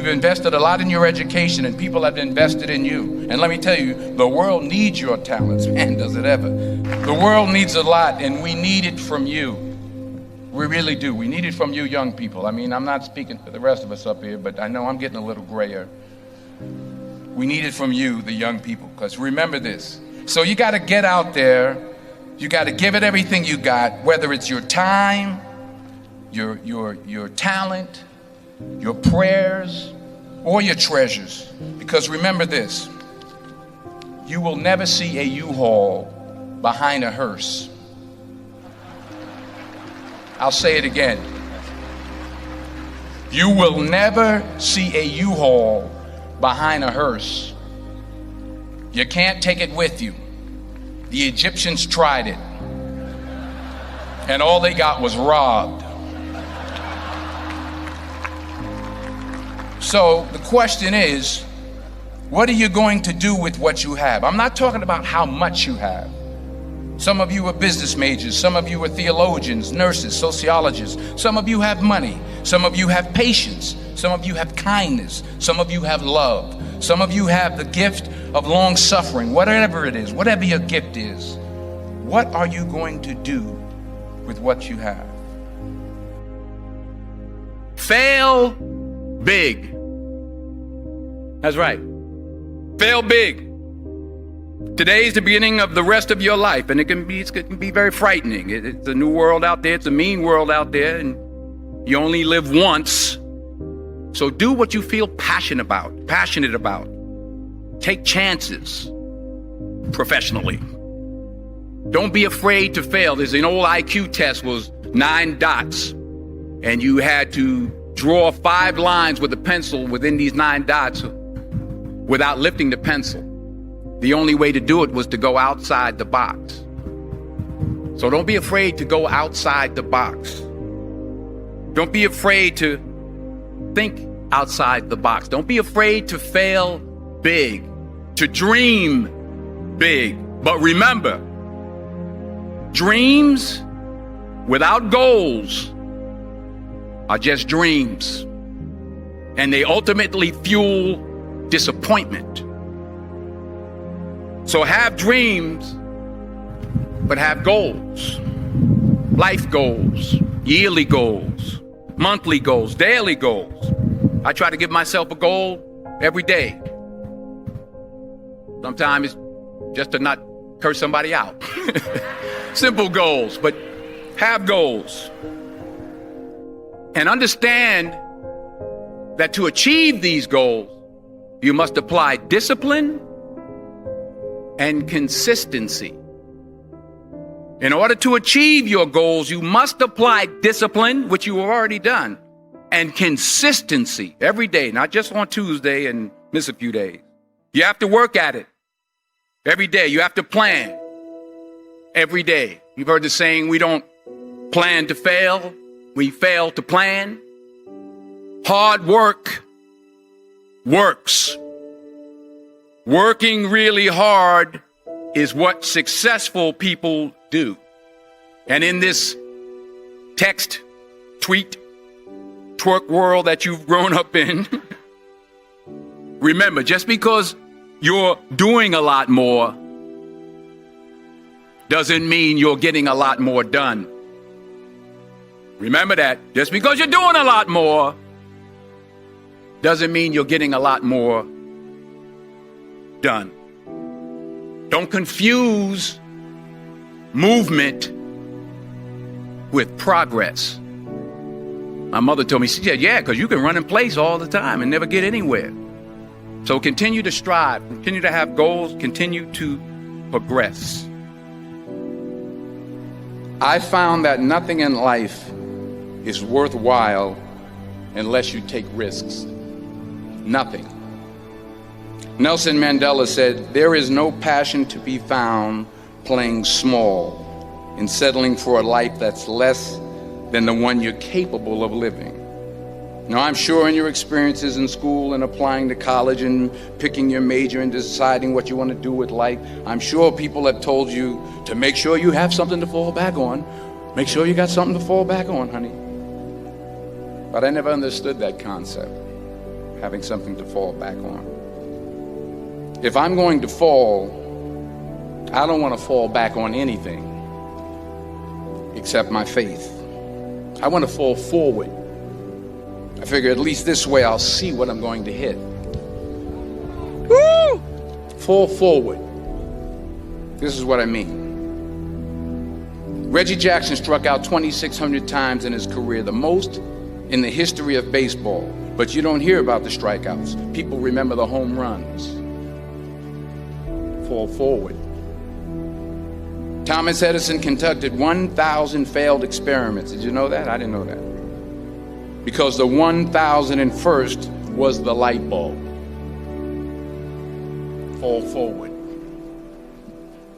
You've invested a lot in your education, and people have invested in you. And let me tell you, the world needs your talents. Man, does it ever. The world needs a lot, and we need it from you. We really do. We need it from you young people. I mean, I'm not speaking for the rest of us up here, but I know I'm getting a little grayer. We need it from you, the young people, because remember this. So you got to get out there. You got to give it everything you got, whether it's your time, your talent, your prayers, or your treasures. Because remember this, you will never see a U-Haul behind a hearse. I'll say it again. You will never see a U-Haul behind a hearse. You can't take it with you. The Egyptians tried it, and all they got was robbed. So the question is, what are you going to do with what you have? I'm not talking about how much you have. Some of you are business majors, some of you are theologians, nurses, sociologists. Some of you have money, some of you have patience, some of you have kindness, some of you have love, some of you have the gift of long suffering. Whatever it is, whatever your gift is, what are you going to do with what you have? Fail big. That's right. Fail big. Today's the beginning of the rest of your life, and it can be very frightening. It's a new world out there. It's a mean world out there, and you only live once. So do what you feel passionate about. Take chances professionally. Don't be afraid to fail. There's an old IQ test, was 9 dots, and you had to draw 5 lines with a pencil within these 9 dots without lifting the pencil. The only way to do it was to go outside the box. So don't be afraid to go outside the box. Don't be afraid to think outside the box. Don't be afraid to fail big, to dream big. But remember, dreams without goals are just dreams, and they ultimately fuel disappointment. So have dreams, but have goals. Life goals, yearly goals, monthly goals, daily goals. I try to give myself a goal every day. Sometimes it's just to not curse somebody out. Simple goals, but have goals. And understand that to achieve these goals, you must apply discipline and consistency. In order to achieve your goals, you must apply discipline, which you have already done, and consistency every day, not just on Tuesday and miss a few days. You have to work at it every day. You have to plan every day. You've heard the saying, we don't plan to fail, we fail to plan. Hard work works. Working really hard is what successful people do. And in this text, tweet, twerk world that you've grown up in, remember, just because you're doing a lot more doesn't mean you're getting a lot more done. Remember that. Just because you're doing a lot more doesn't mean you're getting a lot more done. Don't confuse movement with progress. My mother told me, she said, yeah, because you can run in place all the time and never get anywhere. So continue to strive, continue to have goals, continue to progress. I found that nothing in life is worthwhile unless you take risks. Nothing. Nelson Mandela said, there is no passion to be found playing small and settling for a life that's less than the one you're capable of living. Now, I'm sure in your experiences in school and applying to college and picking your major and deciding what you want to do with life, I'm sure people have told you to make sure you have something to fall back on. Make sure you got something to fall back on, honey. But I never understood that concept. having something to fall back on. If I'm going to fall, I don't want to fall back on anything except my faith. I want to fall forward. I figure at least this way I'll see what I'm going to hit. Woo! Fall forward. This is what I mean. Reggie Jackson struck out 2,600 times in his career, the most in the history of baseball. But you don't hear about the strikeouts. People remember the home runs. Fall forward. Thomas Edison conducted 1,000 failed experiments. Did you know that? I didn't know that. Because the 1,001st was the light bulb. Fall forward.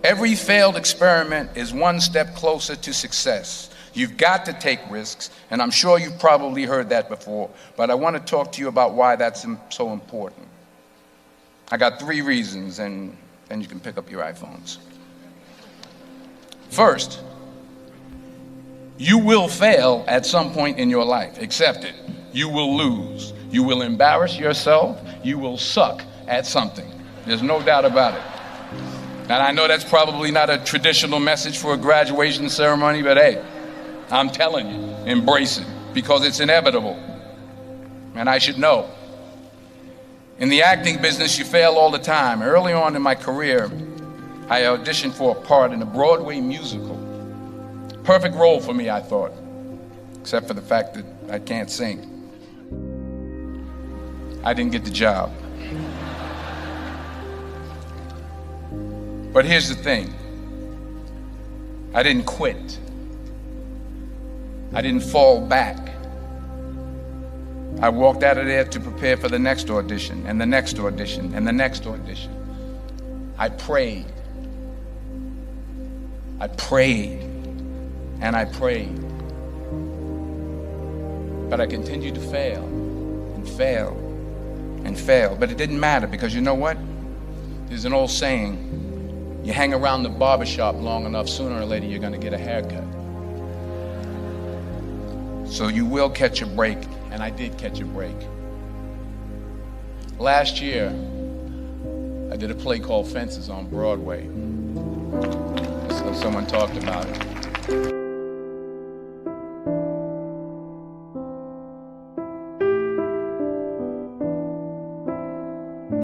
Every failed experiment is one step closer to success. You've got to take risks, and I'm sure you've probably heard that before, but I want to talk to you about why that's so important. I got 3 reasons, and then you can pick up your iPhones. First, you will fail at some point in your life. Accept it. You will lose. You will embarrass yourself. You will suck at something. There's no doubt about it. And I know that's probably not a traditional message for a graduation ceremony, but hey, I'm telling you, embrace it, because it's inevitable. And I should know. In the acting business, you fail all the time. Early on in my career, I auditioned for a part in a Broadway musical. Perfect role for me, I thought, except for the fact that I can't sing. I didn't get the job. But here's the thing. I didn't quit. I didn't fall back. I walked out of there to prepare for the next audition, and the next audition, and the next audition. I prayed. I prayed, and I prayed. But I continued to fail, and fail, and fail. But it didn't matter, because you know what? There's an old saying, you hang around the barbershop long enough, sooner or later you're going to get a haircut. So you will catch a break, and I did catch a break. Last year, I did a play called Fences on Broadway. So someone talked about it.